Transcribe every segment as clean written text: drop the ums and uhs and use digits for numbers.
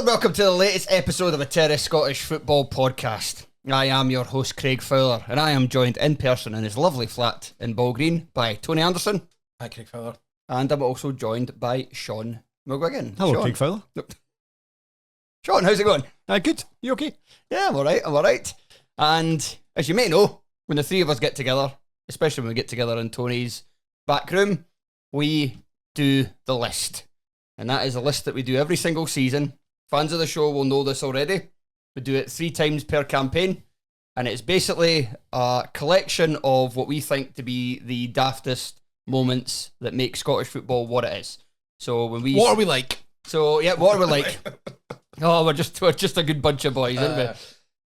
and welcome to the latest episode of a Terrace Scottish Football Podcast. I am your host, Craig Fowler, and I am joined in person in his lovely flat in Ballgreen by Tony Anderson. Hi, Craig Fowler. And I'm also joined by Shaughan McGuigan. Hello, Shaughan. Craig Fowler. Shaughan, how's it going? Good. You okay? Yeah, I'm alright. And as you may know, when the three of us get together, especially when we get together in Tony's back room, we do the list. And that is a list that we do every single season. Fans of the show will know this already. We do it 3 times per campaign. And it's basically a collection of what we think to be the daftest moments that make Scottish football what it is. So when we... What are we like? So, yeah, what are we like? Oh, we're just a good bunch of boys, aren't we?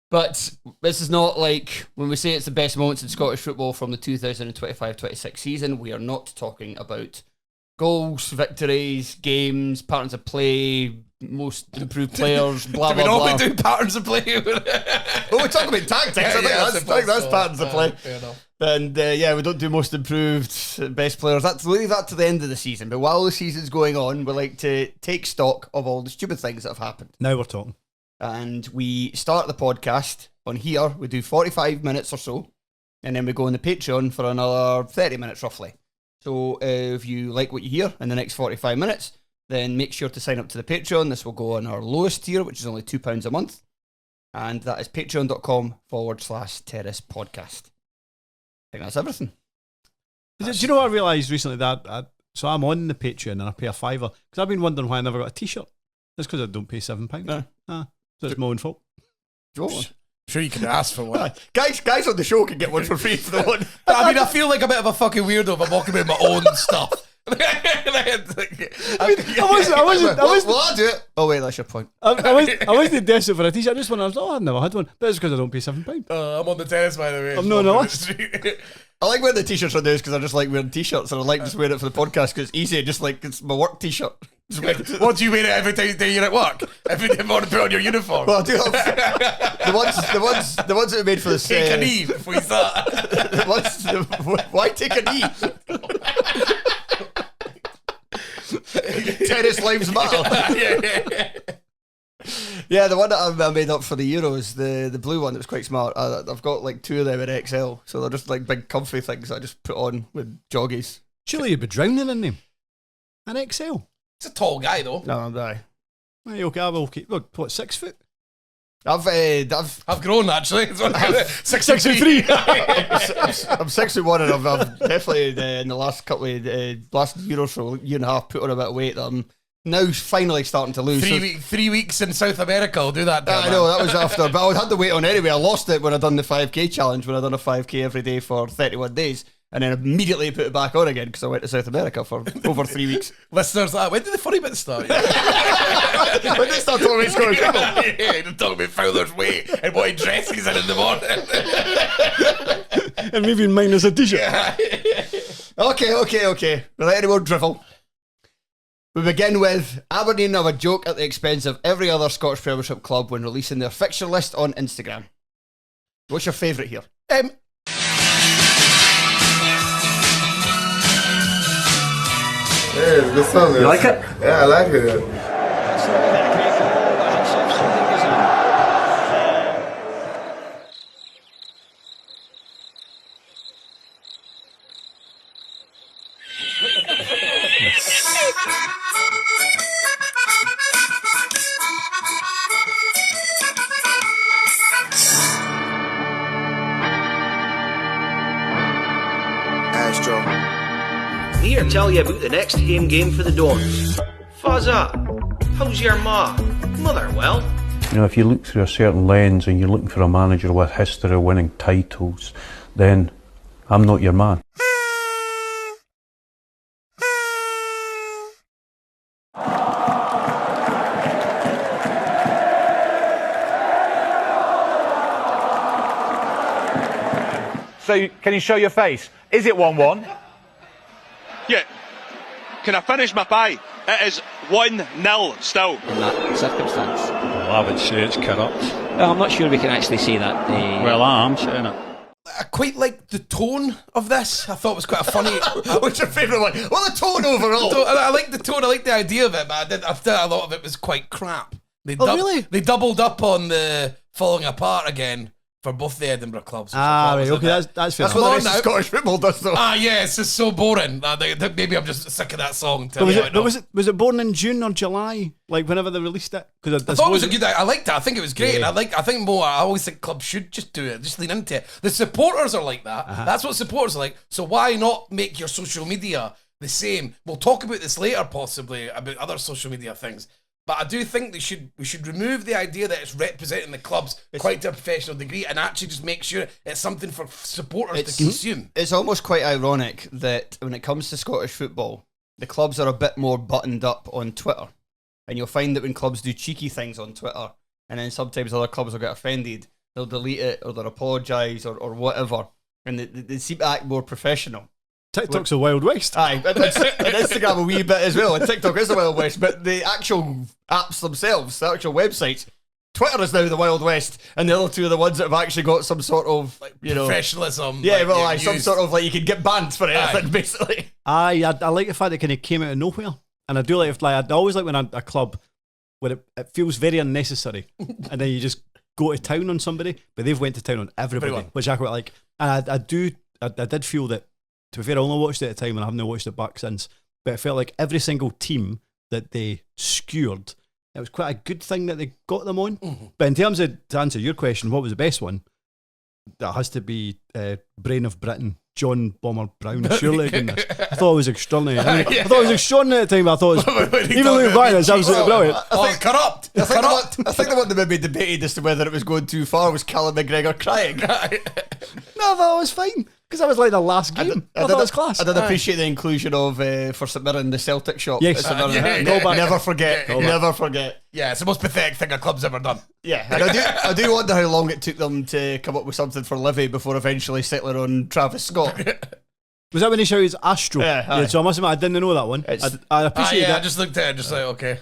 But this is not like when we say it's the best moments in Scottish football from the 2025-26 season. We are not talking about goals, victories, games, patterns of play, most improved players, blah, blah, blah. Do we normally do patterns of play? Oh, we talk about tactics. I think that's patterns of play. Fair enough. And we don't do most improved, best players. We'll leave that to the end of the season. But while the season's going on, we like to take stock of all the stupid things that have happened. Now we're talking. And we start the podcast on here. We do 45 minutes or so. And then we go on the Patreon for another 30 minutes roughly. So if you like what you hear in the next 45 minutes, then make sure to sign up to the Patreon. This will go on our lowest tier, which is only £2 a month. And that is patreon.com/Terrace Podcast. I think that's everything. Do you know what I realised recently? So I'm on the Patreon and I pay a £5 because I've been wondering why I never got a t-shirt. That's because I don't pay £7. No. So it's my own fault. Sure, you can ask for one. Guys on the show can get one for free if they want. I mean, I feel like a bit of a fucking weirdo if I'm walking about my own stuff. Well, I'll do it. Oh wait, that's your point. I wasn't desperate for a t-shirt. I just went, I've never had one. But it's because I don't pay £7. I'm on the terrace, by the way. I'm not on the list. I like wearing the t-shirts on this because I just like wearing t-shirts and I like just wearing it for the podcast because it's eassie. Just like it's my work t-shirt. What do you wear it every day you're at work? Every day you want to put on your uniform. Well, I do have the ones that are made for this. Take a knee before you start. Why take a knee? Tennis lives matter. Yeah, the one that I made up for the Euros, the blue one, that was quite smart. I've got like 2 of them in XL, so they're just like big comfy things I just put on with joggies. Surely you'd be drowning in them. An XL. He's a tall guy, though. No, I'm die. Hey, okay, I will keep. What, 6 foot? I've grown actually. 6'3". I'm 6'1", and I've definitely in the last couple of last year or so, year and a half, put on a bit of weight that I'm now finally starting to lose. 3 weeks in South America, I'll do that. I know, that was after, but I had the weight on anyway. I lost it when I done the 5k challenge, when I done a 5k every day for 31 days. And then immediately put it back on again because I went to South America for over 3 weeks. Listeners, when did the funny bit start? When did they start talking about Scottish football? Yeah, they're talking about Fowler's weight and what he dresses in the morning. And maybe minus a t-shirt. Okay. Without any more drivel. We begin with Aberdeen have a joke at the expense of every other Scottish Premiership club when releasing their fixture list on Instagram. What's your favourite here? Yeah, it's a good song. You like it? Yeah, I like it. Astro. Here to tell you about the next home game for the Dons. Fuzza, how's your ma? Mother well? You know, if you look through a certain lens and you're looking for a manager with history of winning titles, then I'm not your man. So, can you show your face? Is it 1-1? Yeah. Can I finish my pie? It is 1-0 still. In that circumstance. Well, I would say it's corrupt. Well, I'm not sure we can actually say that. Well, I am saying it. I quite like the tone of this. I thought it was quite a funny. What's your favourite one? Well, the tone overall. I like the tone. I like the idea of it, but I thought a lot of it was quite crap. Really? They doubled up on the falling apart again for both the Edinburgh clubs. Right, okay, that's fair. That's what the rest of Scottish football does, though. Yeah, it's just so boring. Maybe I'm just sick of that song. Was it born in June or July? Like whenever they released it? Because I thought it was a good. I liked it. I think it was great. Yeah. I think more. I always think clubs should just do it. Just lean into it. The supporters are like that. That's what supporters are like. So why not make your social media the same? We'll talk about this later, possibly about other social media things. But I do think we should remove the idea that it's representing the clubs quite to a professional degree and actually just make sure it's something for supporters to consume. It's almost quite ironic that when it comes to Scottish football, the clubs are a bit more buttoned up on Twitter. And you'll find that when clubs do cheeky things on Twitter, and then sometimes other clubs will get offended, they'll delete it or they'll apologise or whatever. And they seem to act more professional. TikTok's a Wild West. Aye, and Instagram a wee bit as well, and TikTok is the Wild West, but the actual apps themselves, the actual websites, Twitter is now the Wild West, and the other two are the ones that have actually got some sort of, professionalism. Yeah, some sort of, you can get banned for anything, basically. I like the fact that it kind of came out of nowhere, and I do like, I always like when a club, where it feels very unnecessary, and then you just go to town on somebody, but they've went to town on everybody, which I quite like. And I did feel that, to be fair, I only watched it at a time and I haven't watched it back since, but it felt like every single team that they skewered, it was quite a good thing that they got them on. But in terms of, to answer your question, what was the best one? That has to be Brain of Britain, John Bomber Brown, surely. I thought it was extraordinary. I thought it was extraordinary at the time, but I thought it was, even looking back, it's absolutely brilliant. Corrupt. I think the one that maybe debated as to whether it was going too far was Callum McGregor crying. No, I thought it was fine. Because that was like the last game. I thought it was class. I did appreciate the inclusion of, for St Mirren, the Celtic shop. Yes. Never forget. Never forget. Yeah, it's the most pathetic thing a club's ever done. Yeah, and I do wonder how long it took them to come up with something for Livy before eventually settling on Travis Scott. Was that when he shouted Astro? Yeah, so I must admit, I didn't know that one. I appreciate that. I just looked at it, just like, okay.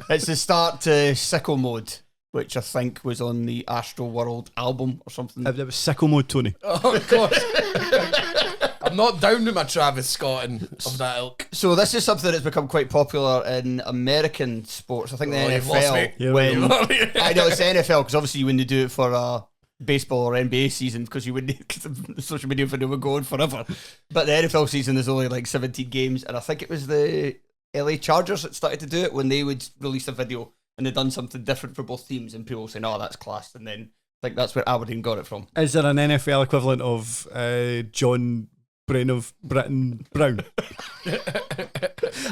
It's the start to Sickle Mode, which I think was on the Astro World album or something. It was Sickle Mode, Tony. Oh, of course. I'm not down with my Travis Scott and of that ilk. So this is something that's become quite popular in American sports. I think the NFL. I know it's the NFL because obviously you wouldn't do it for a baseball or NBA season because you wouldn't, because the social media video would go on forever. But the NFL season is only like 17 games, and I think it was the LA Chargers that started to do it when they would release a video and they'd done something different for both teams, and people saying, "Oh, that's class," and then I think that's where Aberdeen got it from. Is there an NFL equivalent of John Brain of Britain Brown?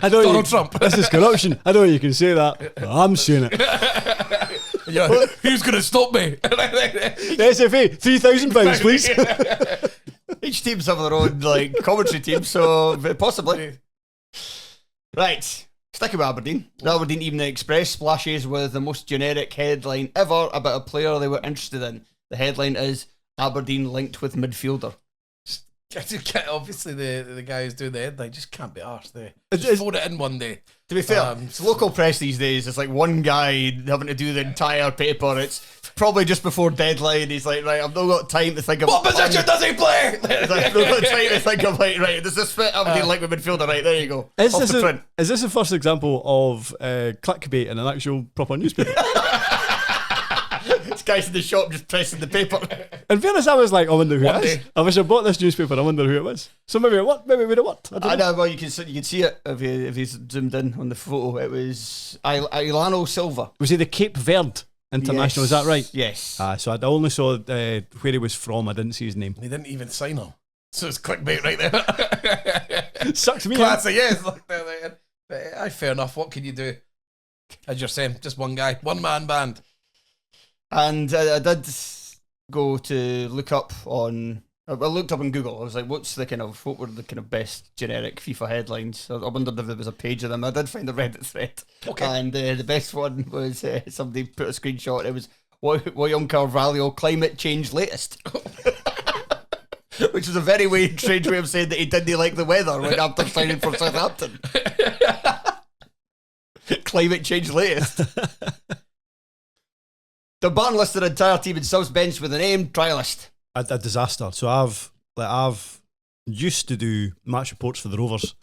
Donald Trump. This is corruption. I know you can say that, but I'm saying it. Yeah, who's going to stop me? The SFA, £3,000, please. Each team's have their own commentary team, so possibly. Right. Sticking with Aberdeen. The Aberdeen Evening Express splashes with the most generic headline ever about a player they were interested in. The headline is Aberdeen linked with midfielder. Obviously, the guy who's doing the headline just can't be arsed there. Just phone it in one day. To be fair, it's local press these days. It's like one guy having to do the entire paper. It's probably just before deadline. He's like, right, I've not got time to think of what position does he play? I've not got time to think of right, does this fit Aberdeen linked with midfielder? Right, there you go. Is this the first example of clickbait in an actual proper newspaper? This guy's in the shop just pressing the paper. In fairness, I was like, I wonder who it is. I wish I bought this newspaper. I wonder who it was. So maybe it worked. Maybe it would have worked. I know. Well, you can see it if you zoomed in on the photo. It was Ilano Silva. Was he the Cape Verde international? Is that right? Yes. So I only saw where he was from. I didn't see his name. He didn't even sign him. So it's clickbait right there. Sucks me. Classic. Yes. Fair enough. What can you do? As you're saying, just one guy, one man band. And I did go to look up on. I looked up on Google. I was like, what were the kind of best generic FIFA headlines? I wondered if there was a page of them. I did find a Reddit thread. Okay. And the best one was somebody put a screenshot. It was William Carvalho climate change latest. Which was a very strange way of saying that he didn't like the weather when after signing for Southampton. Climate change latest. The Barn listed an entire team in subs bench with the name Trialist. A disaster. So I've used to do match reports for the Rovers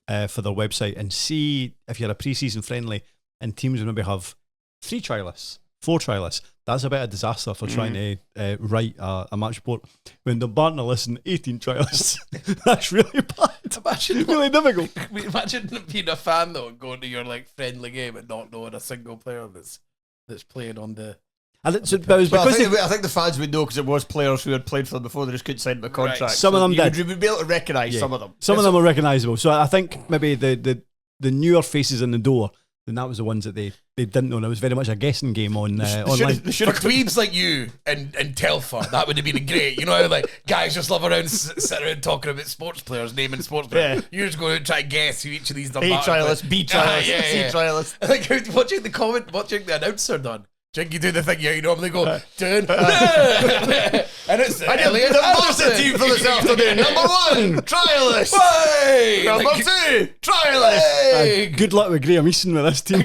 for their website and see if you're a pre-season friendly and teams would maybe have 3 trialists, 4 trialists. That's a bit of a disaster for trying to write a match report. When the Barton listen, 18 trialists. That's really bad. Imagine really difficult. Imagine being a fan though and going to your like friendly game and not knowing a single player that's playing on the. I think the fans would know because it was players who had played for them before. They just couldn't sign them a contract. Right. Some of them did. You would be able to recognise some of them. Some of them are recognisable. So I think maybe the newer faces in the door, then that was the ones that they didn't know. And it was very much a guessing game on online. For dweebs like you and Telfer, that would have been great. You know how like guys just love around sitting around talking about sports players, naming sports players. Yeah. You're just going to try to guess who each of these A trialist, B trialist, C trialist. I like watching the announcer done. Do you do the thing you normally go, turn, and it's Elliot the Anderson. team for this afternoon. Number 1, trialist. Hey! Number 2, trialist. Hey! Good luck with Graham Easton with this team.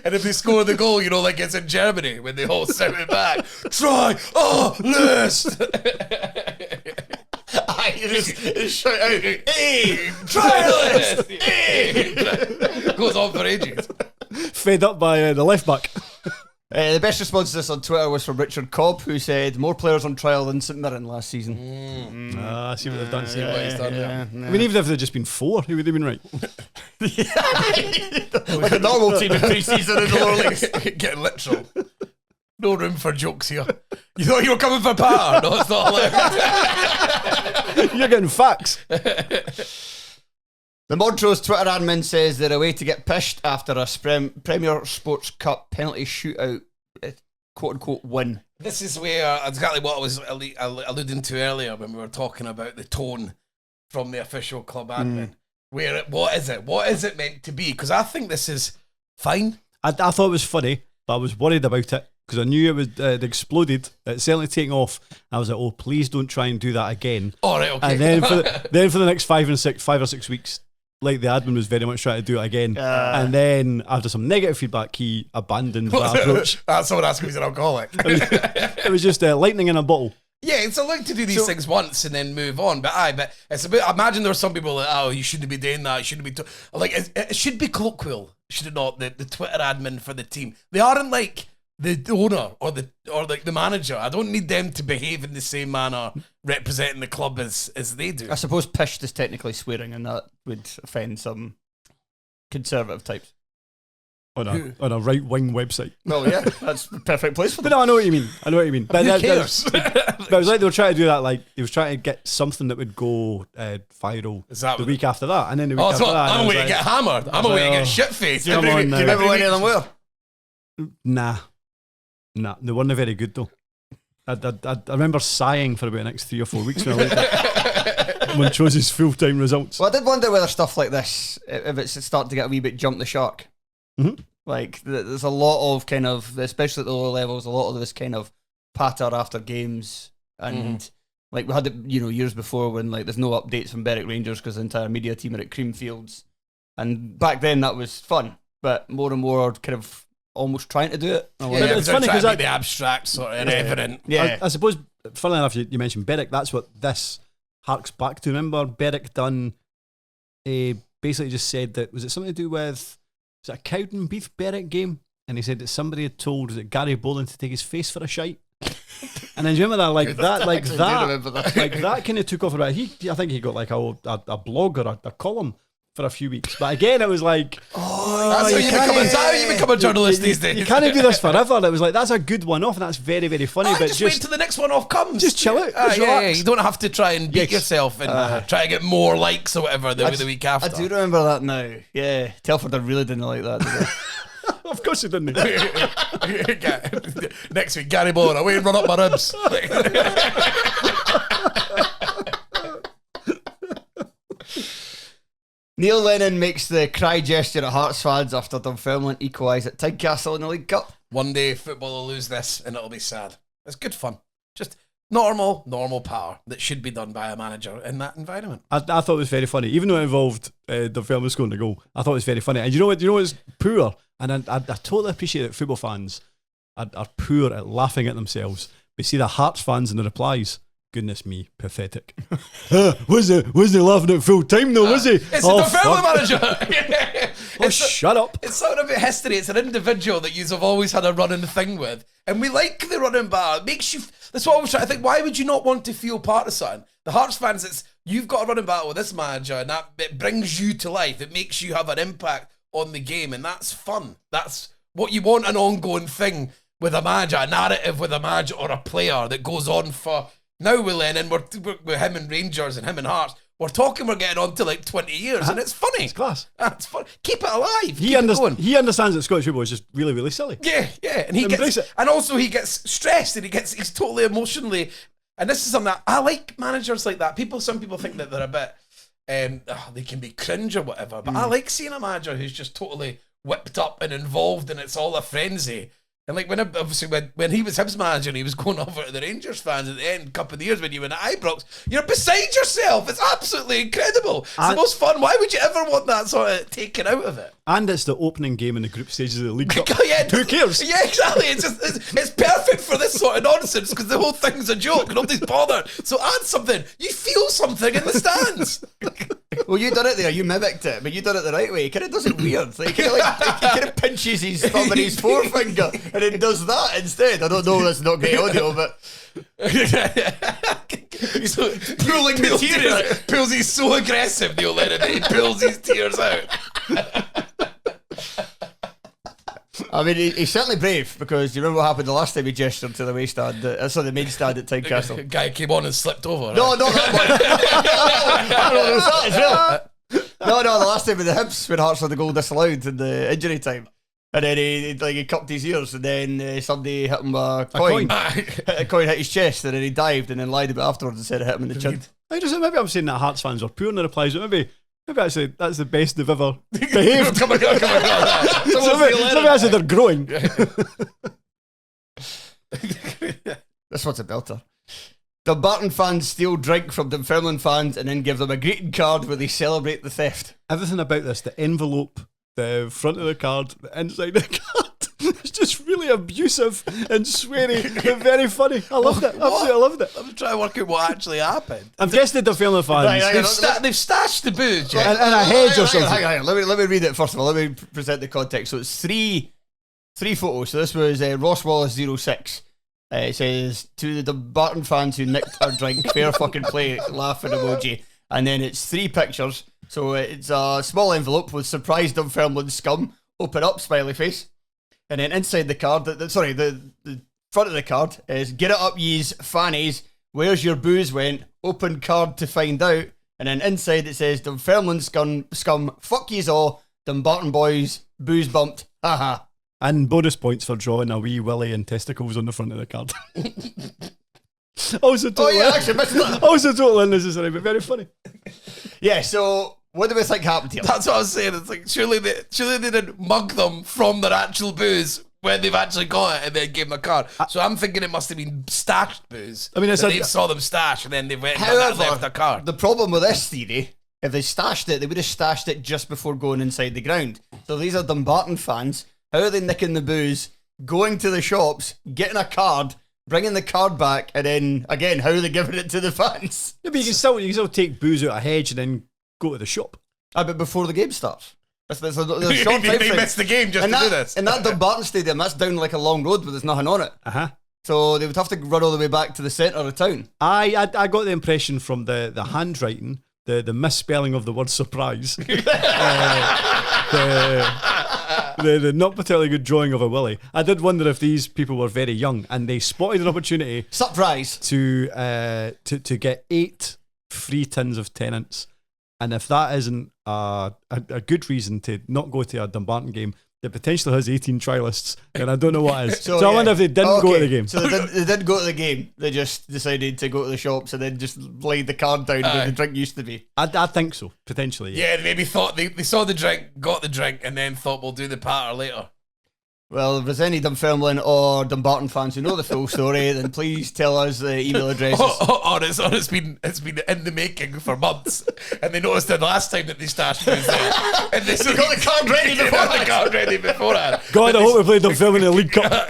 And if they score the goal, you know, like it's in Germany when they all shout it back, Trialist. You just shout out, hey, trialist, hey. Goes on for ages. Fed up by the left back. The best response to this on Twitter was from Richard Cobb, who said more players on trial than St Mirren last season. I see what they've done. See what he's done there. I mean, even if they'd just been 4, he would have been right. Like a normal team in pre-season in the lower leagues. Getting literal. No room for jokes here. You thought you were coming for power? No, it's not allowed. You're getting facts. The Montrose Twitter admin says they're away to get pished after a Premier Sports Cup penalty shootout, quote-unquote, win. This is where exactly what I was alluding to earlier when we were talking about the tone from the official club admin. What is it? What is it meant to be? Because I think this is fine. I thought it was funny, but I was worried about it because I knew it was it exploded. It's certainly taking off. I was like, oh, please don't try and do that again. All right, okay. And then for the next 5 or 6 weeks, like the admin was very much trying to do it again. And then after some negative feedback, he abandoned that approach. Someone asked me if he's an alcoholic. It was just lightning in a bottle. Yeah, it's allowed to do these things once and then move on. But it's a bit. I imagine there are some people like, oh, you shouldn't be doing that. You shouldn't be like it should be colloquial, should it not? The Twitter admin for the team, they aren't like the owner or like the manager. I don't need them to behave in the same manner representing the club as they do. I suppose pished is technically swearing, and that would offend some conservative types. On a right wing website. Well, yeah, that's the perfect place for them. But no, I know what you mean. But who cares? But it was like they were trying to do that. Like he was trying to get something that would go viral the week after that, and then the week after that. I'm away to get hammered. I'm away to get shit faced. Come on, do you remember any of them were? Nah, they weren't very good though. I remember sighing for about the next 3 or 4 weeks when I looked at Montrose's full-time results. Well, I did wonder whether stuff like this, if it's starting to get a wee bit jump the shark. Mm-hmm. Like, there's a lot of kind of, especially at the lower levels, a lot of this kind of patter after games. And like we had it, years before when like there's no updates from Berwick Rangers because the entire media team are at Creamfields. And back then that was fun, but more and more kind of almost trying to do it. It's funny because the abstract sort of evident. Yeah, I suppose. Funnily enough, you mentioned Berwick. That's what this harks back to. Remember, Berwick done basically just said that was it something to do with a Cowden Beef Berwick game, and he said that somebody had told Gary Boland to take his face for a shite. And then do you remember that that kind of took off about. I think he got like a blog or a column for a few weeks, but again it was like, that's how you become a journalist these days. You can't do this forever. It was like that's a good one off, and that's very, very funny. But just wait till the next one off comes. Just chill out. You don't have to try and beat yourself and try to get more likes or whatever the week after. I do remember that now. Yeah, Telford, I really didn't like that. Did I? Of course he didn't. Next week, Gary Bowen, away and run up my ribs. Neil Lennon makes the cry gesture at Hearts fans after Dunfermline equalise at Tynecastle in the League Cup. One day football will lose this and it'll be sad. It's good fun. Just normal power that should be done by a manager in that environment. I thought it was very funny, even though it involved Dunfermline scoring the goal. I thought it was very funny. And you know what's poor? And I totally appreciate that football fans are poor at laughing at themselves. But see the Hearts fans in the replies, Goodness me, pathetic. Wasn't he laughing at full time though, was he? It's a Dunfermline manager. Shut up. It's not about history. It's an individual that you have always had a running thing with. And we like the running battle. It makes you... That's what I was trying to think. Why would you not want to feel part of something? The Hearts fans, it's you've got a running battle with this manager and that it brings you to life. It makes you have an impact on the game and that's fun. That's what you want, an ongoing thing with a manager, a narrative with a manager or a player that goes on for... Now with Lennon, we're him and Rangers and him and Hearts. We're getting on to like 20 years, and it's funny. It's class. It's fun. Keep it alive. He understands that Scottish football is just really, really silly. Yeah, and also he gets stressed, and he's totally emotionally. And this is something that I like managers like that. Some people think that they're a bit, they can be cringe or whatever. But I like seeing a manager who's just totally whipped up and involved, and it's all a frenzy. And like when he was Hibs manager and he was going over to the Rangers fans at the end, a couple of years when you were at Ibrox, you're beside yourself. It's absolutely incredible. It's the most fun. Why would you ever want that sort of taken out of it? And it's the opening game in the group stages of the League Cup. Who cares? Yeah, exactly. It's perfect for this sort of nonsense because the whole thing's a joke. Nobody's bothered. So add something. You feel something in the stands. Well, you done it there. You mimicked it, but you done it the right way. He kind of does it weird. Like, he kind of pinches his thumb and his forefinger, and then does that instead. I don't know. That's not great audio, but he's pulling the tears. He's so aggressive, Neil Lennon. He pulls his tears out. I mean, he's certainly brave because you remember what happened the last time he gestured to the main stand at Tynecastle. The guy came on and slipped over. No, not that one. No, the last time with the Hibs when Hearts had the goal disallowed in the injury time. And then he cupped his ears, and then somebody hit him a coin. A coin hit his chest, and then he dived, and then lied about it afterwards and said it hit him in the chin. Maybe I'm saying that Hearts fans are poor in the replies, but maybe actually that's the best they've ever behaved. Come on. Maybe actually they're growing. This one's a belter. Dumbarton fans steal drink from Dunfermline fans and then give them a greeting card where they celebrate the theft. Everything about this, the envelope, the front of the card, the inside of the card, it's just really abusive and sweary but very funny. I loved it. Absolutely, I loved it. I'm trying to work out what actually happened. I'm guessing the Dunfermline fans. They've stashed the booze, in a hedge or something. Hang on. Let me read it first of all. Let me present the context. So it's three photos. So this was Ross Wallace 06. It says, to the Dumbarton fans who nicked our drink, fair fucking play, laughing emoji. And then it's 3 pictures. So it's a small envelope with surprised Dunfermline scum, open up, smiley face. And then inside the card, the front of the card is, get it up yees, fannies, where's your booze went, open card to find out. And then inside it says, Dunfermline scum, fuck yous all, Dumbarton boys, booze bumped, haha. And bonus points for drawing a wee willy and testicles on the front of the card. Also totally unnecessary, but very funny. Yeah, so what do we think happened here? That's what I was saying. It's like surely they didn't mug them from their actual booze when they've actually got it and then gave them a card. So I'm thinking it must have been stashed booze. I mean, they saw them stash and then they went and left a card. The problem with this theory, if they stashed it, they would have stashed it just before going inside the ground. So these are Dumbarton fans. How are they nicking the booze, going to the shops, getting a card, bringing the card back, and then, again, how are they giving it to the fans? Yeah, but you can still take booze out of a hedge and then go to the shop. But before the game starts. There's a short time They missed the game just to do this. In that Dumbarton stadium, that's down like a long road where there's nothing on it. Uh-huh. So they would have to run all the way back to the centre of town. I got the impression from the handwriting, the misspelling of the word surprise, the not particularly good drawing of a willy. I did wonder if these people were very young and they spotted an opportunity to get 8 free tins of Tennants, and if that isn't a good reason to not go to a Dumbarton game that potentially has 18 trialists, then I don't know what is. So I wonder if they didn't go to the game. So they didn't go to the game. They just decided to go to the shops and then just laid the card down where the drink used to be. I think so, potentially. Yeah, they maybe thought they saw the drink, got the drink, and then thought we'll do the patter later. Well, if there's any Dunfermline or Dumbarton fans who know the full story, then please tell us the email addresses. It's been in the making for months, and they noticed the last time that they stashed booze there, and they got the card ready beforehand. God, I hope we played Dunfermline in the League Cup.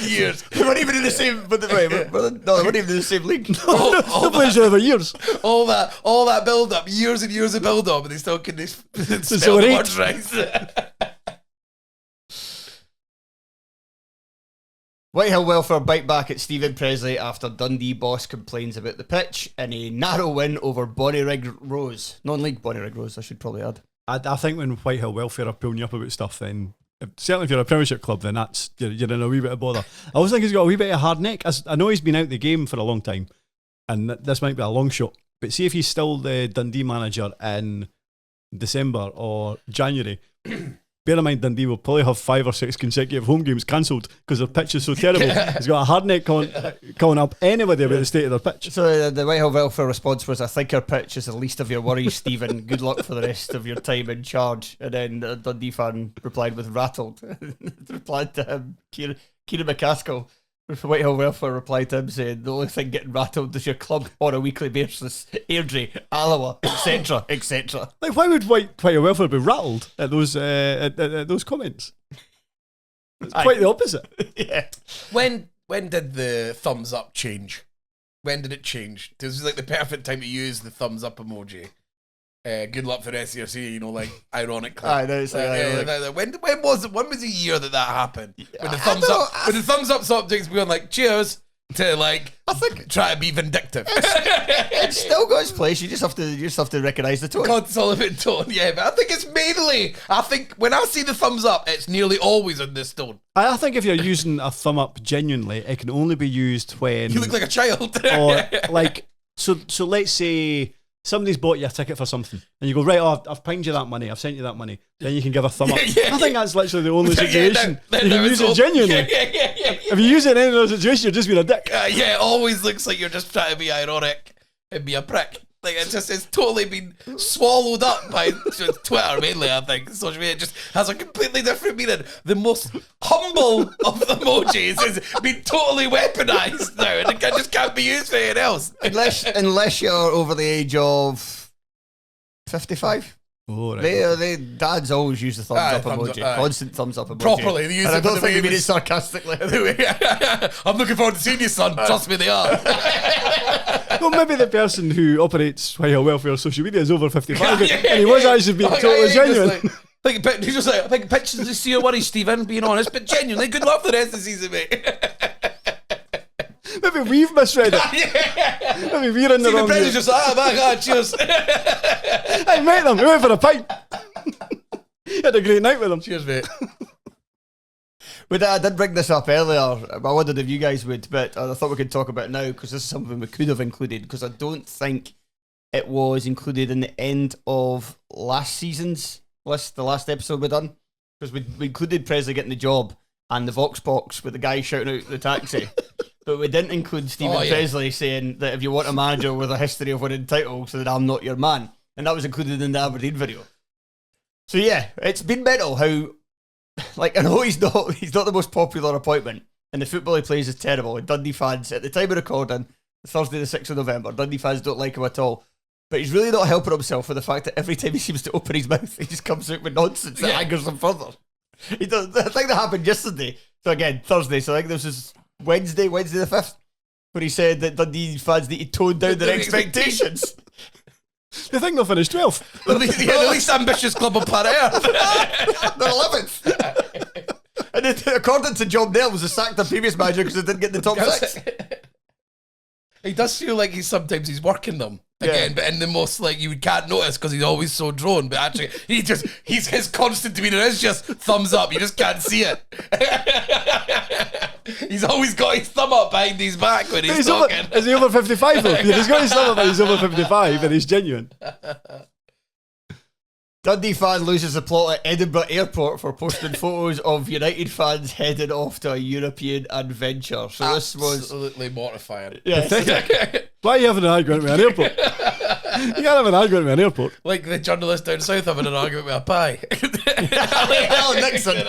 years. They weren't even in the same. But they weren't even in the same league. No players over years. All that build up, years and years of build up, and they still couldn't spell so the eight. words right. Whitehill Welfare bite back at Stephen Presley after Dundee boss complains about the pitch in a narrow win over Bonnyrigg Rose. Non-league Bonnyrigg Rose, I should probably add. I think when Whitehill Welfare are pulling you up about stuff, then certainly if you're a Premiership club, then that's you're in a wee bit of bother. I always think he's got a wee bit of hard neck. I know he's been out the game for a long time, and this might be a long shot. But see if he's still the Dundee manager in December or January. Bear in mind, Dundee will probably have 5 or 6 consecutive home games cancelled because their pitch is so terrible. He's got a hard neck calling up anybody about the state of their pitch. So the Whitehill Welfare response was, I think our pitch is the least of your worries, Stephen. Good luck for the rest of your time in charge. And then a Dundee fan replied with rattled. Replied to him, Kieran McCaskill, Whitehill Welfare replied to him saying, the only thing getting rattled is your club on a weekly basis. Airdrie, Alloa, etc., etc. Like, why would Whitehill Welfare be rattled at those comments? It's quite the opposite. Yeah. When did the thumbs up change? When did it change? This is like the perfect time to use the thumbs up emoji. Good luck for the rest of your season, like ironically. I know, it's like when was it? When was the year that happened? When the thumbs up, when the thumbs up subjects going like cheers to like, I think try to be vindictive. It's still got its place. You just have to recognise the tone. Consolidate tone, yeah. But I think it's mainly. I think when I see the thumbs up, it's nearly always in this tone. I think if you're using a thumb up genuinely, it can only be used when you look like a child, or like so. Let's say somebody's bought you a ticket for something, and you go, right, I've pinged you that money, I've sent you that money. Then you can give a thumb up. I think that's literally the only situation you can use it genuinely. If you use it in any other situation, you're just being a dick. It always looks like you're just trying to be ironic and be a prick. Like it's totally been swallowed up by Twitter mainly. I think social media just has a completely different meaning. The most humble of the emojis has been totally weaponized now, and it just can't be used for anything else. Unless you're over the age of 55. Oh, right. They dads always use the thumbs up emoji. Constant thumbs up emoji. Properly. They use and it I don't think they mean it was sarcastically. I'm looking forward to seeing you, son. Trust me, they are. Well, maybe the person who operates Whitehill Welfare social media is over 55, and he was actually being totally genuine. He's just like, I think pictures to see your worries, Stephen, being honest, but genuinely, good luck for the rest of the season, mate. Maybe we've misread it. Maybe we're in the wrong. The president's just like, my God, cheers. I met them. We went for a pint. Had a great night with them. Cheers, mate. I did bring this up earlier. I wondered if you guys would, but I thought we could talk about it now because this is something we could have included because I don't think it was included in the end of last season's list, the last episode we done, because we included Presley getting the job and the Vox box with the guy shouting out the taxi. But we didn't include Stephen Presley saying that if you want a manager with a history of winning titles, then I'm not your man. And that was included in the Aberdeen video. So yeah, it's been mental how, like, I know he's not the most popular appointment, and the football he plays is terrible, and Dundee fans, at the time of recording, Thursday the 6th of November, Dundee fans don't like him at all. But he's really not helping himself with the fact that every time he seems to open his mouth, he just comes out with nonsense that angers him further. He does. I think that happened yesterday. So again, Thursday, so I think this is Wednesday the 5th, where he said that Dundee fans need to tone down their expectations. They think they'll finish 12th. The least ambitious club on planet Earth. They're 11th. And according to John Dale, was a sacked the previous manager because they didn't get the top 6. He does feel like sometimes he's working them again, but in the most like you can't notice because he's always so drawn. But actually, his constant demeanor is just thumbs up. You just can't see it. He's always got his thumb up behind his back when he's talking. Is he over 55 though? Yeah, he's got his thumb up and he's over 55 and he's genuine. Dundee fan loses the plot at Edinburgh Airport for posting photos of United fans heading off to a European adventure. So this was absolutely mortifying. Yeah. Why are you having an argument with an airport? You can't have an argument with an airport. Like the journalist down south having an argument with a pie. Alan Nixon.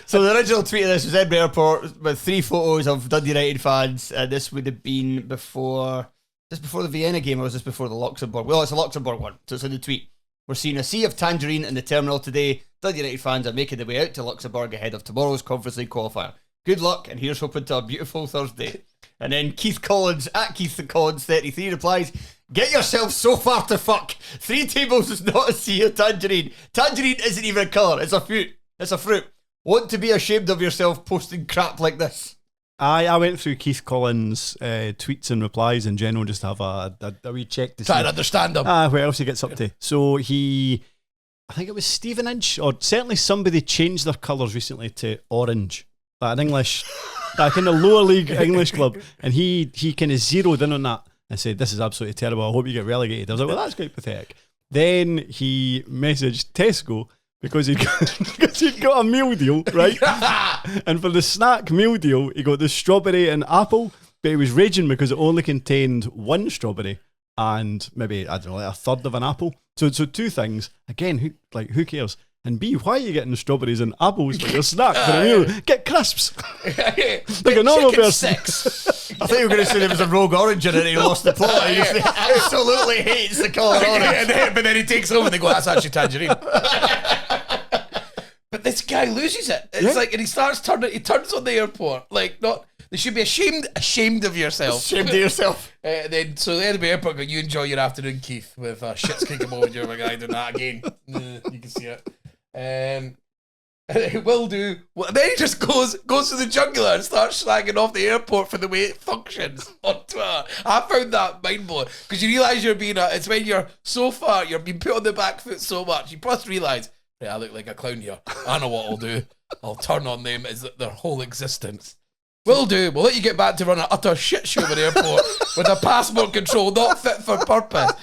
So the original tweet of this was Edinburgh Airport with 3 photos of Dundee United fans, and this would have been before the Vienna game, or was this before the Luxembourg? Well, it's a Luxembourg one, so it's in the tweet. We're seeing a sea of tangerine in the terminal today. Dundee United fans are making their way out to Luxembourg ahead of tomorrow's Conference League qualifier. Good luck, and here's hoping to a beautiful Thursday. And then Keith Collins, at Keith Collins 33, replies, get yourself so far to fuck. 3 tables is not a sea of tangerine. Tangerine isn't even a colour, it's a fruit. It's a fruit. Want to be ashamed of yourself posting crap like this? I went through Keith Collins' tweets and replies in general just to have a wee check to Try see. and understand him. What else he gets up to. So I think it was Stevenage, or certainly somebody changed their colours recently to orange. An English, like in the lower league English club, and he kind of zeroed in on that and said, this is absolutely terrible, I hope you get relegated. I was like, well, that's quite pathetic. Then he messaged Tesco because he'd got a meal deal, right? And for the snack meal deal, he got the strawberry and apple, but he was raging because it only contained 1 strawberry and maybe, I don't know, like a third of an apple. So 2 things. Again, who cares? And B, why are you getting strawberries and apples for your snack for a meal? Get crisps. Like a normal person. I thought you were going to say there was a rogue orange in it and he lost the plot. He absolutely hates the colour orange. But then he takes home and they go, that's actually tangerine. But this guy loses it. It's like, and he turns on the airport. Like, not, they should be ashamed of yourself. Ashamed of yourself. Then, so the end of the airport go, you enjoy your afternoon, Keith, with shit's kicking over you. You're like, doing that again. You can see it. It will do. Well, then he just goes to the jugular and starts slagging off the airport for the way it functions on Twitter. I found that mind blowing because you realise it's when you're so far, you're being put on the back foot so much, you must realise, hey, I look like a clown here. I know what I'll do. I'll turn on them as their whole existence. Will do. We'll let you get back to run an utter shit show at the airport with a passport control not fit for purpose.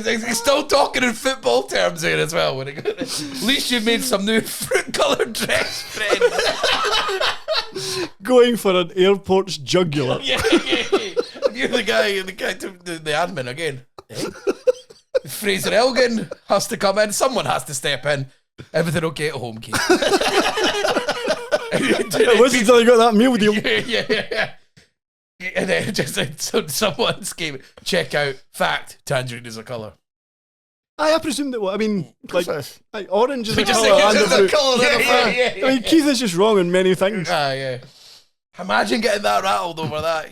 He's still talking in football terms here as well. At least you've made some new fruit-coloured dress, friend. Going for an airport's jugular. Yeah. You're the guy, the admin again. Fraser Elgin has to come in. Someone has to step in. Everything okay at home, Keith? It wasn't until you got that meal deal. Yeah. And then someone came, check out, fact, tangerine is a colour. I presume that, like orange is a colour. Yeah. I mean, Keith is just wrong on many things. Yeah. Imagine getting that rattled over that.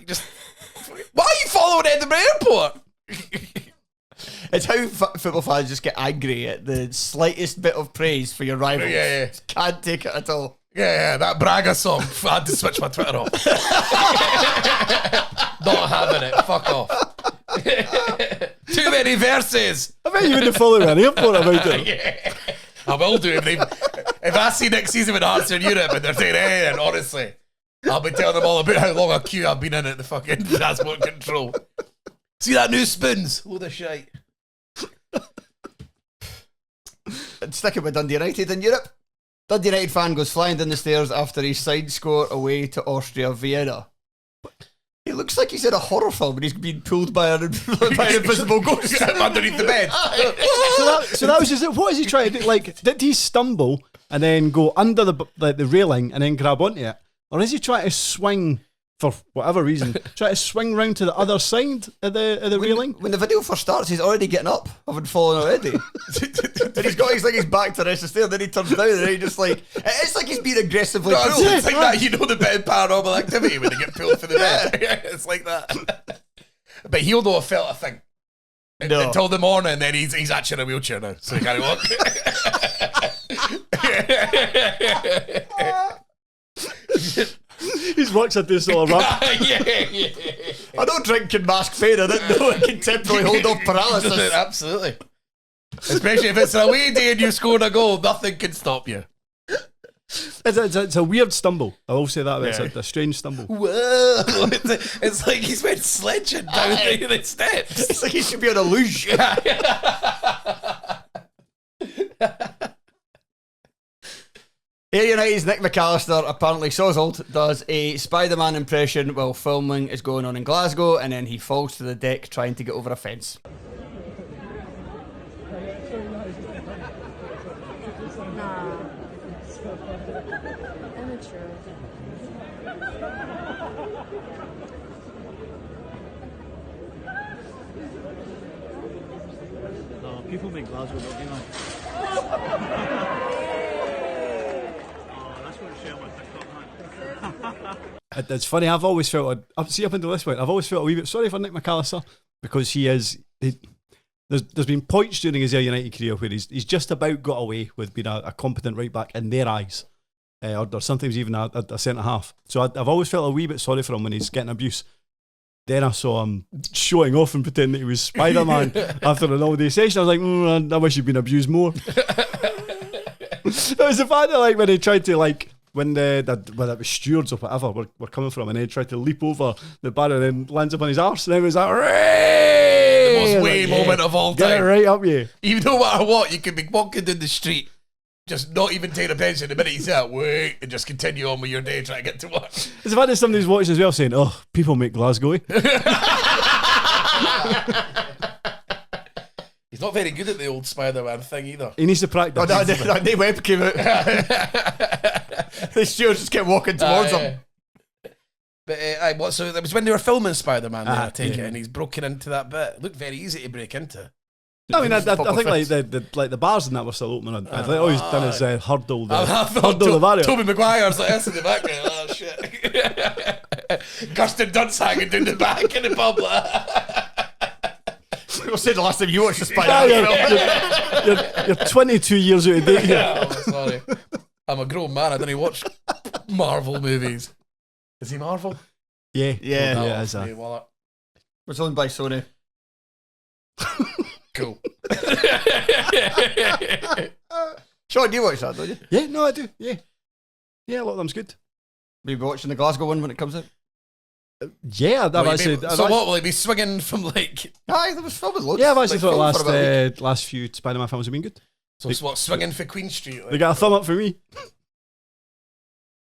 Why are you following Edinburgh Airport? It's how football fans just get angry at the slightest bit of praise for your rivals. Yeah. Can't take it at all. Yeah, that Braga song. I had to switch my Twitter off. Not having it. Fuck off. Too many verses. I bet you wouldn't follow an airport about it. Yeah. I will do if I see next season with Hearts in Europe and they're saying, hey, and honestly, I'll be telling them all about how long a queue I've been in at the fucking transport control. See that new spoons? Load of shite. Sticking with Dundee United in Europe. Dundee United fan goes flying down the stairs after his side score away to Austria Vienna. He looks like he's in a horror film and he's been pulled by an invisible ghost underneath the bed. So that was just it. What is he trying to do? Like, did he stumble and then go under the railing and then grab onto it? Or is he trying to swing, for whatever reason, try to swing round to the other side of the railing? When the video first starts, he's already getting up, having fallen already. And he's got his back to the rest of the stairs, then he turns down and he just like, it's like he's being aggressively pulled. It's like that, you know, the bit of paranormal activity when they get pulled for the bed. Yeah, it's like that. But he'll not have felt a thing until the morning, and then he's actually in a wheelchair now, so he can't walk. He's works at this all around. Yeah. I know drink can mask pain. I didn't know it can temporarily hold off paralysis. Absolutely. Especially if it's an away day and you scored a goal, nothing can stop you. It's a weird stumble. I will say that. It's a strange stumble. Whoa! It's like he's been sledging down the steps. It's like he should be on a luge. Air United's Nick McAllister, apparently sozzled, does a Spider-Man impression while filming is going on in Glasgow, and then he falls to the deck trying to get over a fence. No, people make Glasgow look, you know. That's what Shaughan TikTok, man. It's funny. I've always felt up until this point. I've always felt a wee bit sorry for Nick McAllister because there's been points during his United career where he's just about got away with being a competent right back in their eyes, or sometimes even a centre half. So I've always felt a wee bit sorry for him when he's getting abuse. Then I saw him showing off and pretending that he was Spider-Man after an all-day session. I was like, I wish he'd been abused more. It was the fact that when he tried to when it was stewards or whatever were coming from, and he tried to leap over the barrier and then lands up on his arse, and then it was like, the most way moment of all time. Get it right up you. Even no matter what, you could be walking down the street, just not even take a pension. The minute you say that, wait, and just continue on with your day trying to get to work. It's the fact that somebody's watching as well saying, oh, people make Glasgow. He's not very good at the old Spider-Man thing either. He needs to practice. That new web came out. The stewards just kept walking towards him. But so that was when they were filming Spider-Man there, I take it, and he's broken into that bit. It looked very easy to break into. I mean, I think the bars and that were still open. I think all he's done is hurdle the barrier. Toby Maguire's like this in the background. Oh shit! Kirsten Dunst hanging down the back in the pub. We'll say the last time you watched a Spider-Man film. You're 22 years out of date here. Oh, sorry. I'm a grown man. I don't watch Marvel movies. Is he Marvel? Yeah. It's owned by Sony. Cool. Shaughan, do you watch that, don't you? Yeah, no, I do. Yeah, a lot of them's good. Will you be watching the Glasgow one when it comes out? Yeah, I've actually. What will he be swinging from like? Aye, there was filming loads. Yeah, I've actually thought the last few Spider-Man films have been good. So it's what, swinging for Queen Street? Like? They got a thumb up for me.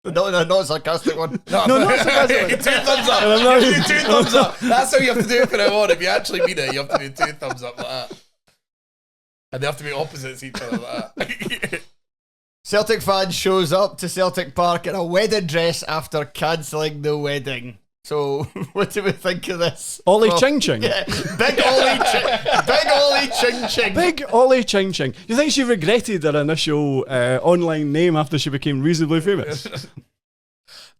No, not a sarcastic one. No, not sarcastic. Two thumbs up. You do 2 thumbs up. That's how you have to do it for it on. If you actually mean it, you have to do 2 thumbs up like that. And they have to be opposites each other like that. Celtic fan shows up to Celtic Park in a wedding dress after cancelling the wedding. So, what do we think of this? Ollie Ching Ching. Yeah, Big Ollie Ching Ching. Big Ollie Ching Ching. Do you think she regretted her initial online name after she became reasonably famous?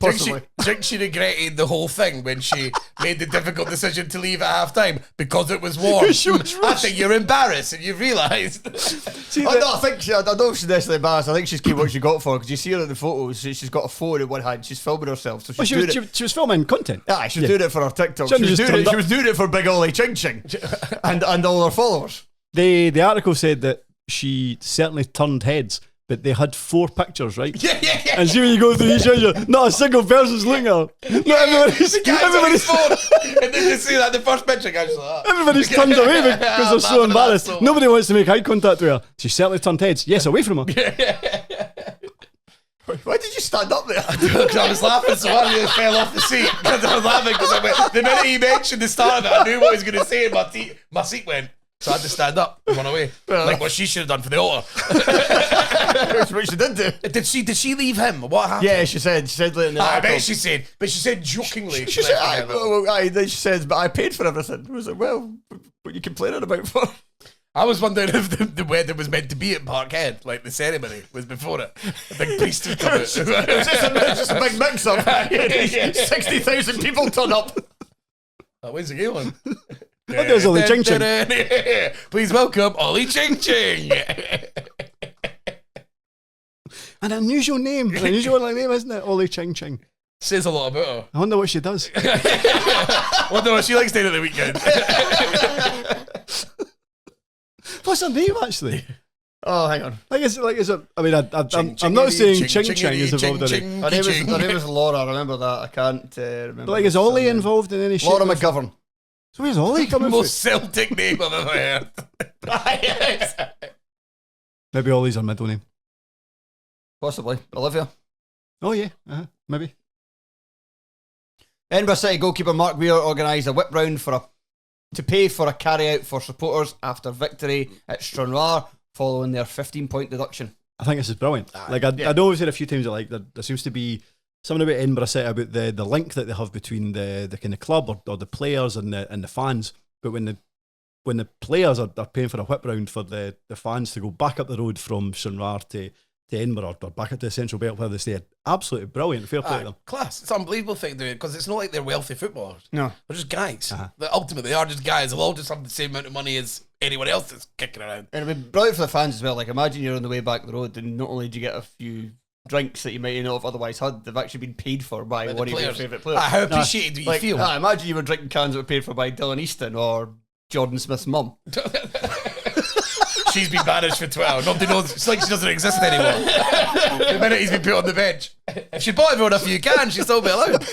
Possibly. Think she regretted the whole thing when she made the difficult decision to leave at half time because it was warm. I think you're embarrassed and you've realised. I don't know if she's necessarily embarrassed. I think she's keeping what she got for her because you see her in the photos. She's got a phone in one hand. She's filming herself. So she was filming content. Yeah, she was doing it for her TikTok. She was doing it for Big Ollie Ching Ching and all her followers. The article said that she certainly turned heads. But they had 4 pictures, right? Yeah. And see when you go through each picture, not a single person's looking at her. Everybody's phone. And then they see that the first picture goes like that. Everybody's turned away because they're so embarrassed. Nobody wants to make eye contact with her. She certainly turned heads. Yes, away from her. Why did you stand up there? Because I was laughing so hard I fell off the seat. Because I was laughing because the minute he mentioned the start of it, I knew what he was going to say and my seat went. So I had to stand up and run away. Like what she should have done for the altar. Which she did do. Did she leave him? What happened? Yeah, she said later in the I bet she said jokingly. She said, but I paid for everything. I was like, well, what are you complaining about for? I was wondering if the wedding was meant to be at Parkhead, like the ceremony was before it. A big priest would come out. It's just a big mix-up. 60,000 people turn up. Where's the game on? There's Ollie Ching Ching. Please welcome Ollie Ching Ching. An unusual name. An unusual name, isn't it? Ollie Ching Ching. Says a lot about her. I wonder what she does. Wonder what she likes doing at the weekend. What's her name, actually? Oh, hang on. I'm not saying Ching Ching is involved in it. Her name was Laura, I remember that. I can't remember. But is Ollie involved in any shit? Laura McGuigan. So where's Ollie coming from? Most Celtic name I've ever heard. Yes. Maybe Ollie's her middle name. Possibly. Olivia. Oh yeah, maybe. Edinburgh City goalkeeper Mark Weir organised a whip round to pay for a carry-out for supporters after victory at Stranraer following their 15-point deduction. I think this is brilliant. I know we've said a few times that there seems to be something about Edinburgh City about the link that they have between the kind of club or the players and the fans. But when the players are paying for a whip round for the fans to go back up the road from Stranraer to Edinburgh or back at the Central Belt where they stayed. Absolutely brilliant. Fair play to them. Class. It's an unbelievable thing to do because it's not like they're wealthy footballers. No. They're just guys. Ultimately, they are just guys. They'll all just have the same amount of money as anyone else that's kicking around. And it'd be brilliant for the fans as well. Like, imagine you're on the way back the road and not only do you get a few drinks that you might not have otherwise had, they've actually been paid for by one of your favourite players. How appreciated do you feel? Imagine you were drinking cans that were paid for by Dylan Easton or Jordan Smith's mum. She's been banished for 12. Nobody knows. It's like she doesn't exist anymore. The minute he's been put on the bench. If she bought everyone a few cans, she'd still be allowed.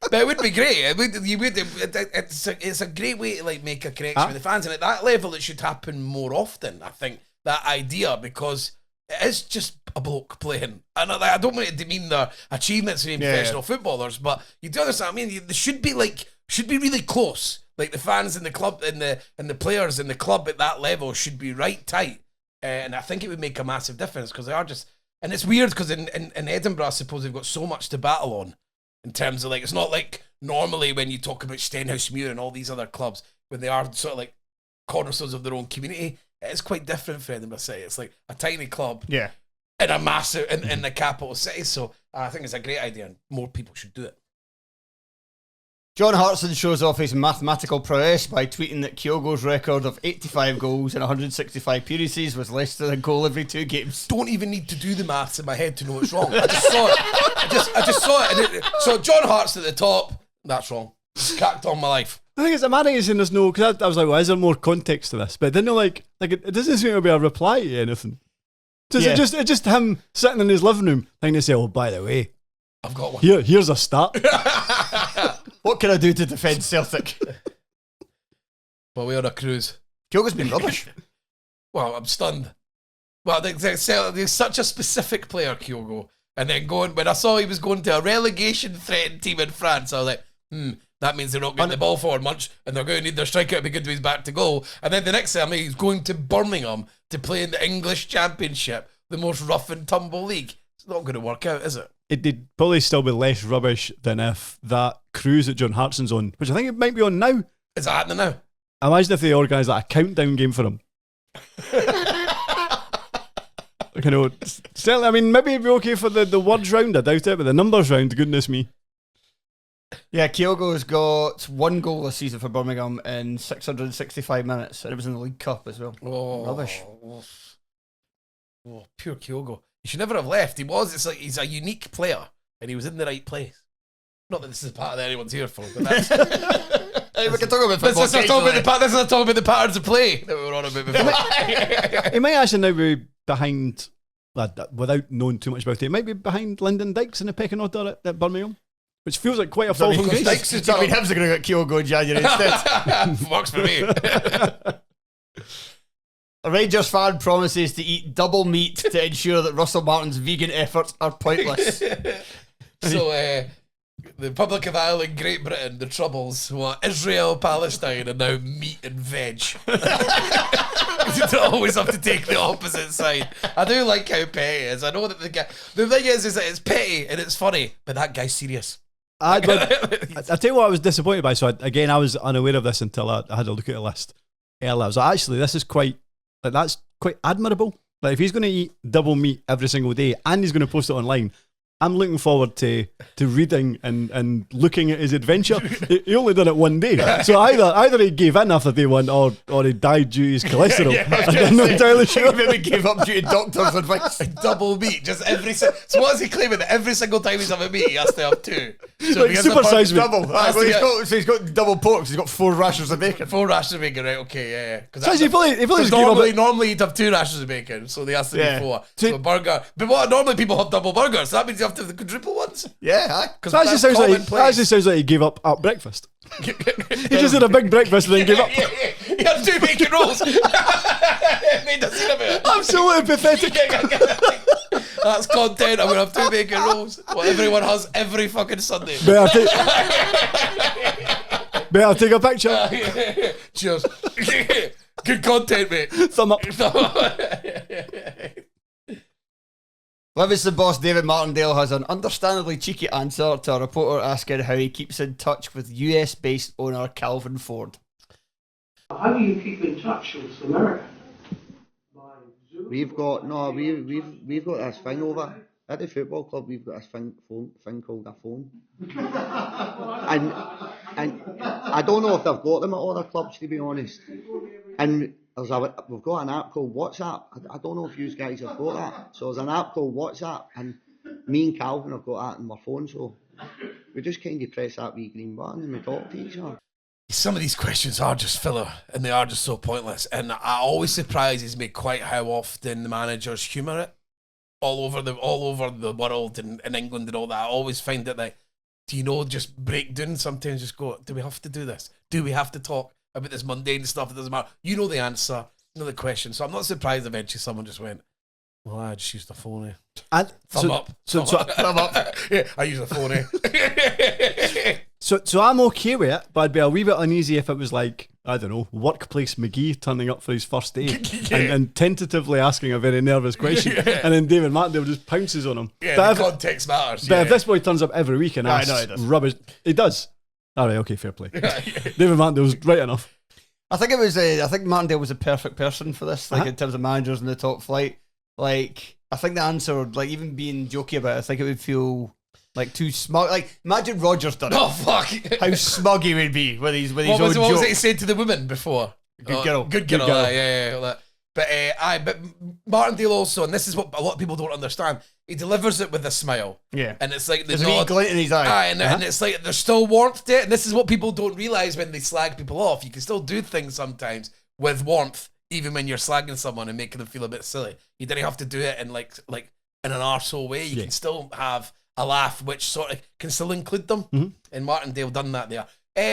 But it would be great. It's a great way to like make a connection with the fans. And at that level, it should happen more often, I think, that idea, because it is just a bloke playing. And I don't want to demean their achievements in professional footballers, but you do understand. I mean, they should be really close. Like the fans in the club and the players in the club at that level should be right tight. And I think it would make a massive difference because they are just. And it's weird because in Edinburgh, I suppose they've got so much to battle on in terms of like, it's not like normally when you talk about Stenhousemuir and all these other clubs, when they are sort of like cornerstones of their own community. It's quite different for Edinburgh City. It's like a tiny club in a massive, in the capital city. So I think it's a great idea and more people should do it. John Hartson shows off his mathematical prowess by tweeting that Kyogo's record of 85 goals and 165 appearances was less than a goal every 2 games. Don't even need to do the maths in my head to know it's wrong. I just saw it. I just saw it. So John Hart's at the top. That's wrong. Just cracked on my life. I think it's a mad thing saying there's no, because I was like, well, is there more context to this? But I didn't know, like it doesn't seem to be a reply to anything. It's just him sitting in his living room thinking to say, oh, by the way, I've got one. Here's a stat. What can I do to defend Celtic? Well, we're on a cruise. Kyogo's been rubbish. Well, I'm stunned. Well, there's such a specific player, Kyogo. And then when I saw he was going to a relegation-threatened team in France, I was like, that means they're not getting the ball forward much, and they're going to need their striker to be good to his back to goal. And then the next time he's going to Birmingham to play in the English Championship, the most rough and tumble league. It's not going to work out, is it? It'd probably still be less rubbish than if that cruise that John Hartson's on, which I think it might be on now. Is that happening now? Imagine if they organised like a countdown game for him. Certainly, I mean, maybe it'd be okay for the words round, I doubt it, but the numbers round, goodness me. Yeah, Kyogo's got 1 goal this season for Birmingham in 665 minutes, and it was in the League Cup as well. Rubbish. Pure Kyogo. He should never have left. It's like he's a unique player, and he was in the right place. Not that this is part that anyone's here for, but that's... we can talk about football. This is talking about the patterns of play that we were on about before. He might actually now be behind, without knowing too much about it, he might be behind Lyndon Dykes in the pecking order at Birmingham, which feels like quite a fall from grace. Hibs are going to get Kyogo in January instead. Works for me. A Rangers fan promises to eat double meat to ensure that Russell Martin's vegan efforts are pointless. So, the Republic of Ireland, Great Britain, the Troubles, Israel, Palestine, and now meat and veg. You don't always have to take the opposite side. I do like how petty it is. I know that the thing is that it's petty and it's funny, but that guy's serious. I tell you what I was disappointed by. So I was unaware of this until I had a look at the list earlier. I was like, actually, this is that's quite admirable. Like if he's going to eat double meat every single day and he's going to post it online, I'm looking forward to reading and looking at his adventure. He only done it one day, so either he gave in after day one, or he died due to his cholesterol. I'm not entirely sure. Maybe gave up due to doctor's advice. Double meat, just every. So what is he claiming that every single time he's having meat, he has to have 2? So like supersize meat. Double. He's got double pork. So he's got 4 rashers of bacon. 4 rashers of bacon, right? Okay, yeah. So he probably just normally he'd have 2 rashers of bacon, so they has to be 4. So a burger. But what normally people have double burgers. So that means you have to have the quadruple ones. Yeah, because that actually sounds like he gave up at breakfast. He just had a big breakfast and then gave up. He had 2 bacon rolls. Made a scene of it. Absolutely pathetic. That's content. I'm gonna have 2 bacon rolls. What everyone has every fucking Sunday. Better take a picture. Cheers. Good content, mate. Thumb up. Livingston boss David Martindale has an understandably cheeky answer to a reporter asking how he keeps in touch with US-based owner Calvin Ford. How do you keep in touch with America? By Zoom? we've got this thing over at the football club. We've got this thing called a phone, and I don't know if they've got them at other clubs, to be honest. And we've got an app called WhatsApp. I don't know if you guys have got that. So there's an app called WhatsApp, and me and Calvin have got that on my phone. So we just kind of press that wee green button and we talk to each other. Some of these questions are just filler, and they are just so pointless. And I always surprises me quite how often the managers humour it all over the world and in England and all that. I always find that, like, do you know, just break down sometimes. Just go, do we have to do this? Do we have to talk about this mundane stuff? It doesn't matter. You know the answer, you know the question. So I'm not surprised eventually someone just went, well, I just used the phone. And thumb up. Thumb up. Yeah, I use the phone. So I'm okay with it, but I'd be a wee bit uneasy if it was like, I don't know, workplace McGee turning up for his first day and tentatively asking a very nervous question, and then David Martindale just pounces on him. Yeah, but the context matters. But if this boy turns up every week and asks rubbish, he does. All right, okay, fair play. David Martindale's right enough. I think I think Martindale was a perfect person for this, like in terms of managers in the top flight. Like, I think the answer, like, even being jokey about it, I think it would feel like too smug. Like, imagine Rogers done it. Oh, fuck. How smug he would be with his own What was joke. it he said to the women before? Good girl. Good girl. Yeah. But Martindale also, and this is what a lot of people don't understand, he delivers it with a smile. Yeah. And it's like there's a wee glint in his eye. And it's like there's still warmth to it. And this is what people don't realise when they slag people off. You can still do things sometimes with warmth, even when you're slagging someone and making them feel a bit silly. You didn't have to do it in like in an arsehole way. You can still have a laugh, which sort of can still include them. Mm-hmm. And Martindale done that there.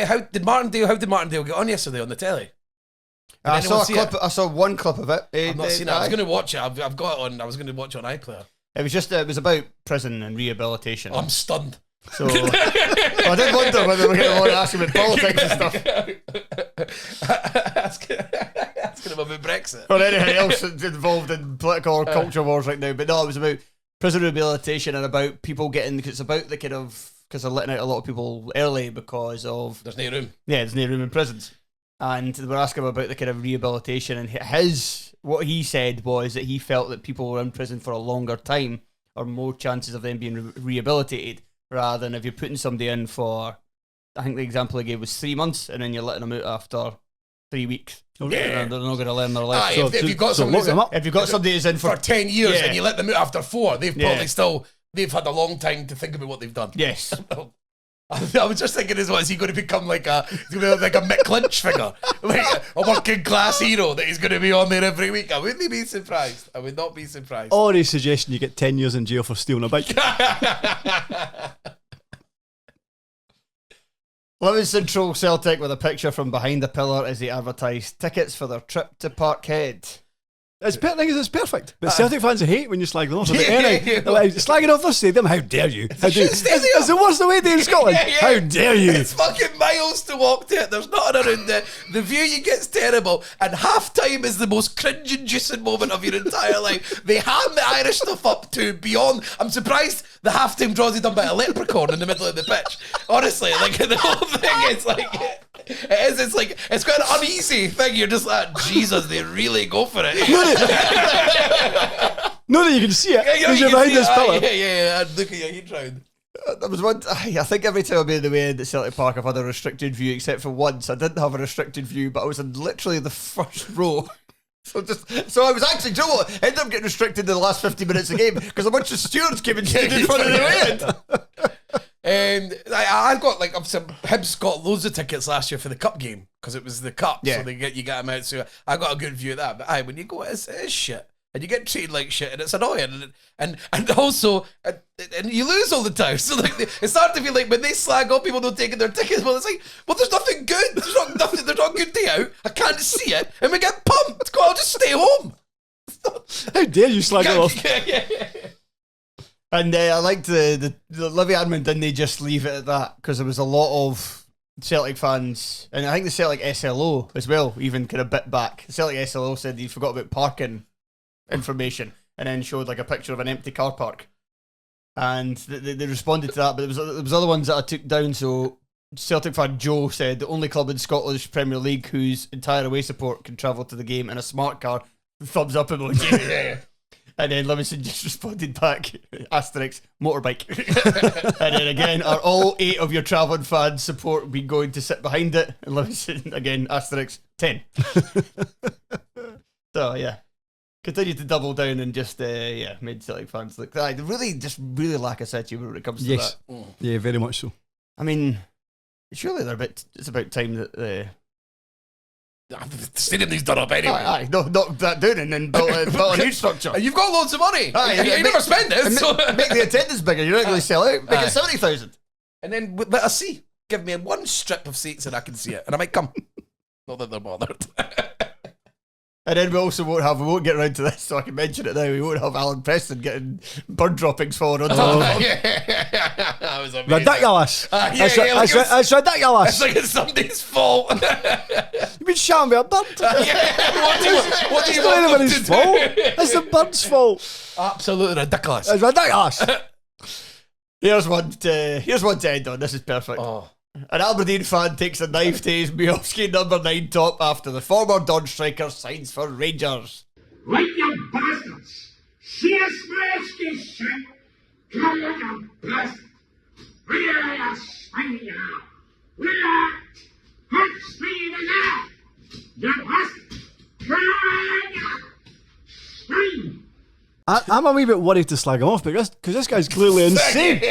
How did Martindale get on yesterday on the telly? I saw a clip. I saw one clip of it. I've not seen it. I was going to watch it. I've got it on. I was going to watch it on iPlayer. It was about prison and rehabilitation. I'm stunned. So I did wonder whether we're going to ask him about politics and stuff. Asking him about Brexit. Or anything else that's involved in political or culture wars right now. But no, it was about prison rehabilitation and about people getting, because it's about the kind of, because they're letting out a lot of people early because of... There's no room. Yeah, there's no room in prisons. And they were asking him about the kind of rehabilitation, and what he said was that he felt that people were in prison for a longer time or more chances of them being rehabilitated, rather than if you're putting somebody in for, I think the example I gave was 3 months, and then you're letting them out after 3 weeks. Yeah. They're not going to learn their life. If you've got somebody who's in for 10 years yeah. and you let them out after 4, they've probably they've had a long time to think about what they've done. Yes. I was just thinking as well, is he going to become like a Mick Lynch figure? Like a working class hero that he's going to be on there every week? I wouldn't be surprised. I would not be surprised. Or he's suggesting you get 10 years in jail for stealing a bike. Living Central Celtic with a picture from behind the pillar as they advertised tickets for their trip to Parkhead. It's perfect. But Celtic fans hate when you slag them off. They're like, slagging off their stadium, how dare you? How dare you? It's the worst away day in Scotland. How dare you? It's fucking miles to walk to it. There's nothing around it. The view you get's terrible. And half time is the most cringe-inducing moment of your entire life. They hand the Irish stuff up to beyond. I'm surprised the half-time draws is done by a leprechaun in the middle of the pitch. Honestly, like the whole thing is like... It's like, it's quite an uneasy thing. You're just like, Jesus, they really go for it. No, that you can see it because you're behind this pillar. Yeah. Look at you, you drowned. There was one. I think every time I've been in the way at Celtic Park, I've had a restricted view, except for once. I didn't have a restricted view, but I was in literally the first row. So I was actually, do you know what? Ended up getting restricted in the last 50 minutes of the game because a bunch of stewards came and stood in front of the way. And I got Hibs got loads of tickets last year for the cup game because it was the cup, so you get them out. So I got a good view of that. But when you go, it's shit, and you get treated like shit, and it's annoying, and also and you lose all the time. So like it's starting to feel like when they slag off people don't take their tickets. Well, it's like, well, there's nothing good. There's not a good day out. I can't see it, and we get pumped. Go, I'll just stay home. How dare you slag it off? And I liked the Livy admin, didn't they just leave it at that? Because there was a lot of Celtic fans, and I think the Celtic SLO as well, even kind of bit back. The Celtic SLO said he forgot about parking information and then showed like a picture of an empty car park. And they responded to that, but there was other ones that I took down. So Celtic fan Joe said the only club in Scotland's Premier League whose entire away support can travel to the game in a smart car thumbs up emoji. And then Livingston just responded back, asterisk, motorbike. And then again, are all 8 of your travelling fans support me going to sit behind it? And Livingston, again, asterisk, 10. So, yeah. Continue to double down and just, made Celtic fans look. They really lack a sense of humour when it comes to that. Yeah, very much so. I mean, surely it's about time that the stadium needs done up anyway. Knock that down and then build a new structure. You've got loads of money. You never spend it. So. Make the attendance bigger. You're not going to sell out. Make it 70,000. And then let us see. Give me one strip of seats and I can see it. And I might come. Not that they're bothered. And then we won't get around to this, so I can mention it now. We won't have Alan Preston getting bird droppings falling on top of him. That was amazing. Ridiculous. It's ridiculous. It's like it's somebody's fault. You've been shouting me a bird. What do you want them to do? It's the bird's fault. Absolutely ridiculous. It's ridiculous. Here's one to end on. This is perfect. Oh. An Aberdeen fan takes a knife to his Miovski number 9 top after the former Don striker signs for Rangers. Right, you bastards! See us Miovski shit! Come on, you bastard! Where are you swinging now? Where? Hurt swinging now! You bastard! Come on, you swing! I'm a wee bit worried to slag him off because this guy's clearly insane.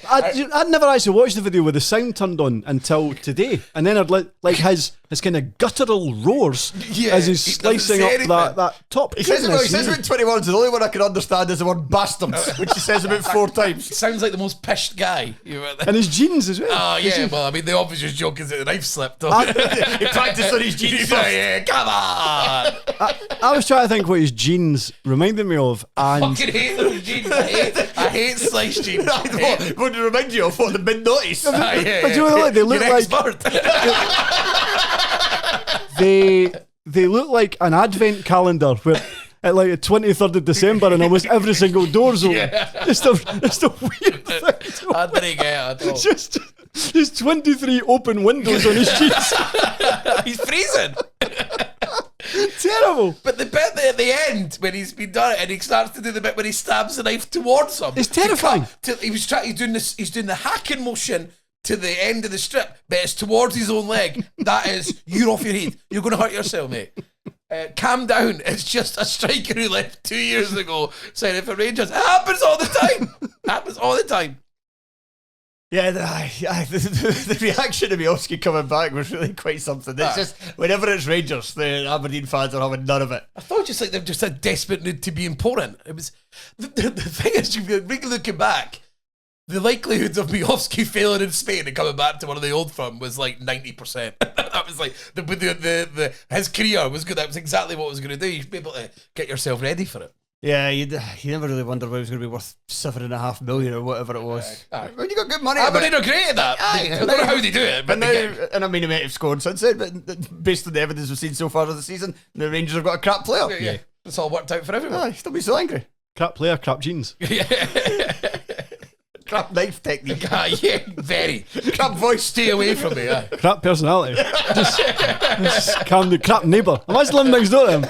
I'd never actually watched the video with the sound turned on until today, and then I'd like his kind of guttural roars as he's slicing up that top. He says about 20 words. The only one I can understand is the word bastard, which he says about 4 times. Sounds like the most pissed guy. And his jeans as well. Oh yeah, well I mean the obvious joke is that the knife slipped. He practiced on his jeans first. Yeah, come on. I was trying to think what his jeans reminded me of. And I fucking hate those jeans. I hate sliced jeans. What do they remind you of? What, the mid-noughties? But you know what they look like? They look like an advent calendar where at like the 23rd of December and almost every single door's open. It's a weird thing. I didn't get it at all. There's 23 open windows on his jeans. He's freezing. Terrible. But the bit at the end when he's been done it and he starts to do the bit when he stabs the knife towards him. It's terrifying. He's doing the hacking motion to the end of the strip, but it's towards his own leg. That is, you're off your head. You're going to hurt yourself, mate. Calm down. It's just a striker who left 2 years ago signing for Rangers. It happens all the time. Yeah, the reaction to Miovski coming back was really quite something. It's just, whenever it's Rangers, the Aberdeen fans are having none of it. I thought just like they've just a desperate need to be important. It was the thing is, looking back, the likelihood of Miovski failing in Spain and coming back to one of the old firm was like 90%. That was like his career was good. That was exactly what it was going to do. You should be able to get yourself ready for it. Yeah, you never really wondered whether it was going to be worth $7.5 million or whatever it was. When you got good money, Aberdeen are great at that. I don't know how they do it, but and I mean, he might have scored since then. But based on the evidence we've seen so far of the season, the Rangers have got a crap player. Yeah. It's all worked out for everyone. Still be so angry. Crap player, crap jeans. Crap knife technique. Yeah, very. Crap voice. Stay away from me. Crap personality. just calm the crap neighbour. Imagine living next door to him.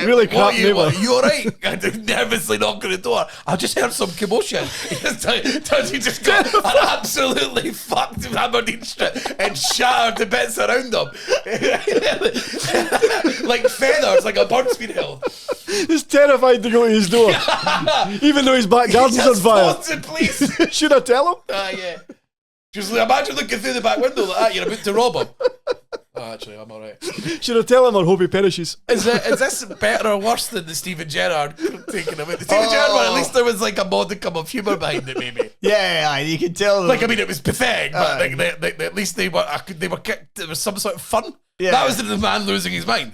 Really crap neighbour. You alright? I nervously knock on the door. I just heard some commotion. He just got an absolutely fucked Aberdeen strip and shattered the bits around him. Like feathers, like a bird's been held. He's terrified to go to his door. Even though his back garden's on fire. Please. Should I tell him? Yeah. Just imagine looking through the back window like that. You're about to rob him. Actually, I'm alright. Should I tell him or hope he perishes? Is this better or worse than the Steven Gerrard taking him out? The Steven Gerrard one, at least there was like a modicum of humour behind it, maybe. Yeah, you can tell. Like, I mean, it was pathetic, but at least they were kicked. There was some sort of fun. Yeah. That was the man losing his mind.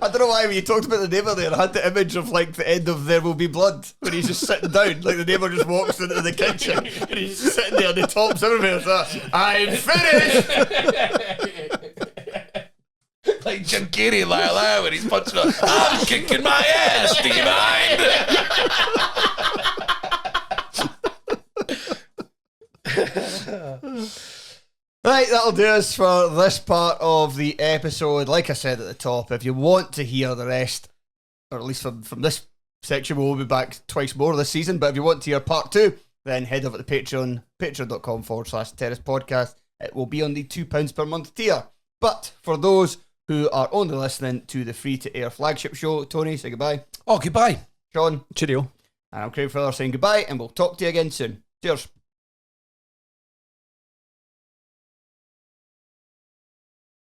I don't know why when you talked about the neighbour there, I had the image of like the end of There Will Be Blood when he's just sitting down, like the neighbour just walks into the kitchen and he's just sitting there and the top's everywhere. So, I'm finished. Like Jim Carrey, la when he's punching up. I'm kicking my ass. Do you mind? Right, that'll do us for this part of the episode. Like I said at the top, if you want to hear the rest, or at least from this section, we'll be back twice more this season. But if you want to hear part 2, then head over to Patreon, patreon.com/Terrace Podcast. It will be on the £2 per month tier. But for those who are only listening to the free-to-air flagship show, Tony, say goodbye. Oh, goodbye. Shaughan. Cheerio. And I'm Craig Fowler saying goodbye, and we'll talk to you again soon. Cheers.